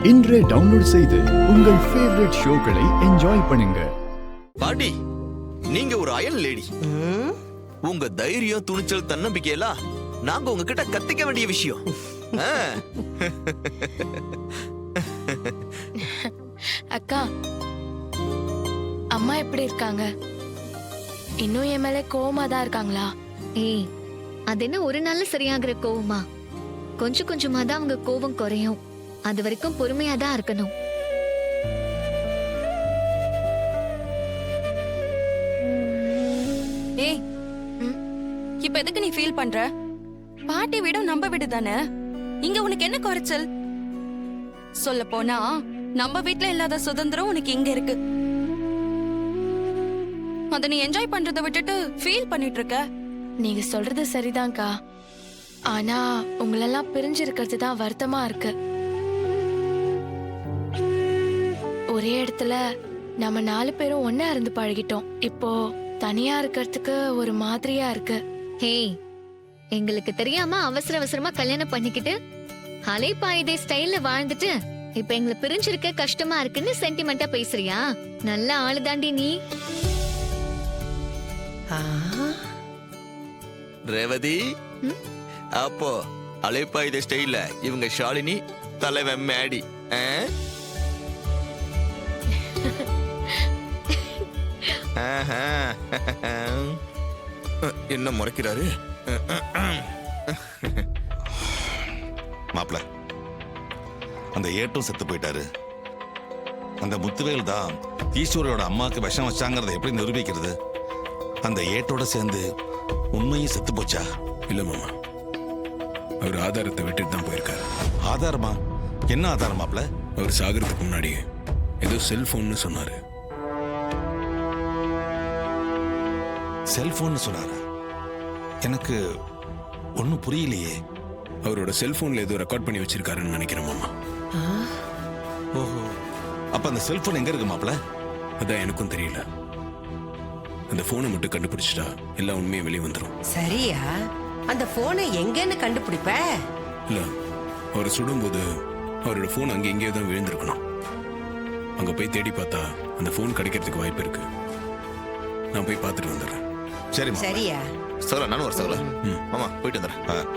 இன்றே டவுன்லோட் செய்து உங்கள் ஃபேவரட் ஷோக்களை என்ஜாய் பண்ணுங்க. பாட்டி, நீங்க ஒரு அயன் லேடி. உங்க தைரியம், துணிச்சல், தன்னம்பிக்கையெல்லாம் நாங்க உங்ககிட்ட கத்துக்க வேண்டிய விஷயம். அக்கா, அம்மா எப்படி இருக்காங்க? இன்னும் என் மேல கோவமா தான் இருக்காங்களா? ஏய், அது என்ன ஒரு நாள்ல சரியாகிற கோவமா? கொஞ்சம் கொஞ்சமா தான் அவங்க கோவம் குறையும். அது வரைக்கும் பொறுமையா தான் இருக்கணும். ஏய், இப்ப எதுக்கு நீ ஃபீல் பண்ற? பாட்டி விட நம்ம வீடு தானே. இங்க உனக்கு என்ன குறைச்சல்? சொல்ல போனா நம்ம வீட்ல இல்லாத சுதந்திரம் உனக்கு இங்க இருக்கு. அத நீ என்ஜாய் பண்றத விட்டுட்டு ஃபீல் பண்ணிட்டு இருக்க. நீங்க சொல்றது சரிதான்க்கா. ஆனா உங்களெல்லாம் பிரிஞ்சு இருக்கிறது தான் வருத்தமா இருக்கு. ஒரே இடத்துல நம்ம 4 பேரும் ஒன்னா இருந்து பழகிட்டோம். இப்போ தனியா இருக்கிறதுக்கு ஒரு மாதிரியா இருக்கு. ஹேய், எங்களுக்கு தெரியாம அவசர அவசரமா கல்யாணம் பண்ணிக்கிட்டு அலைப்பாயுதே ஸ்டைல்ல வாழ்ந்துட்டு இப்ப எங்களை பிரிஞ்சிருக்க கஷ்டமா இருக்குன்னு சென்டிமெண்டா பேசுறியா? நல்ல ஆளு தாண்டி நீ. ரேவதி, அப்போ அலைப்பாயுத ஸ்டைல்ல இவங்க ஷாலினி, தலைவன் மேடி. என்ன முறைக்கிறாரு மாப்ள? அந்த ஏட்டும் செத்து போயிட்டாரு. அந்த முத்துவேல் தான் ஈஸ்வரியோட அம்மாவுக்கு விஷம் வச்சாங்கிறத எப்படி நிரூபிக்கிறது? அந்த ஏட்டோட சேர்ந்து உண்மையும் செத்து போச்சா? இல்ல மாமா, அவர் ஆதாரத்தை விட்டுட்டு தான் போயிருக்காரு. ஆதாரமா? என்ன ஆதாரம் மாப்ள? அவர் சாகிறதுக்கு முன்னாடி ஏதோ செல்போன்னு சொன்னாரு. செல்போன் சொன்னாரா? எனக்கு ஒன்னும் புரியலையே. அவரோட செல்போன்ல ஏதோ ரெக்கார்ட் பண்ணி வச்சிருக்காருன்னு நினைக்கிறேன் மாமா. ஓஹோ, அப்ப அந்த செல்போன் எங்க இருக்கு மாப்ள? அதான் எனக்கும் தெரியல. அந்த போனை மட்டும் கண்டுபிடிச்சிட்டா எல்லா உண்மையும் வெளியே வந்துடும். சரியா? அந்த போனை எங்கன்னு கண்டுபிடிப்ப? இல்ல, அவர் சுடும்போது அவரோட போன் அங்க எங்கேயோ தான் விழுந்திருக்கணும். அங்க போய் தேடி பார்த்தா அந்த போன் கிடைக்கிறதுக்கு வாய்ப்பு இருக்கு. நான் போய் பார்த்துட்டு வந்துடுறேன். சரி சரியா? சோழ, நானும் ஒரு சோழ. மாமா, போயிட்டு வந்துடுறேன்.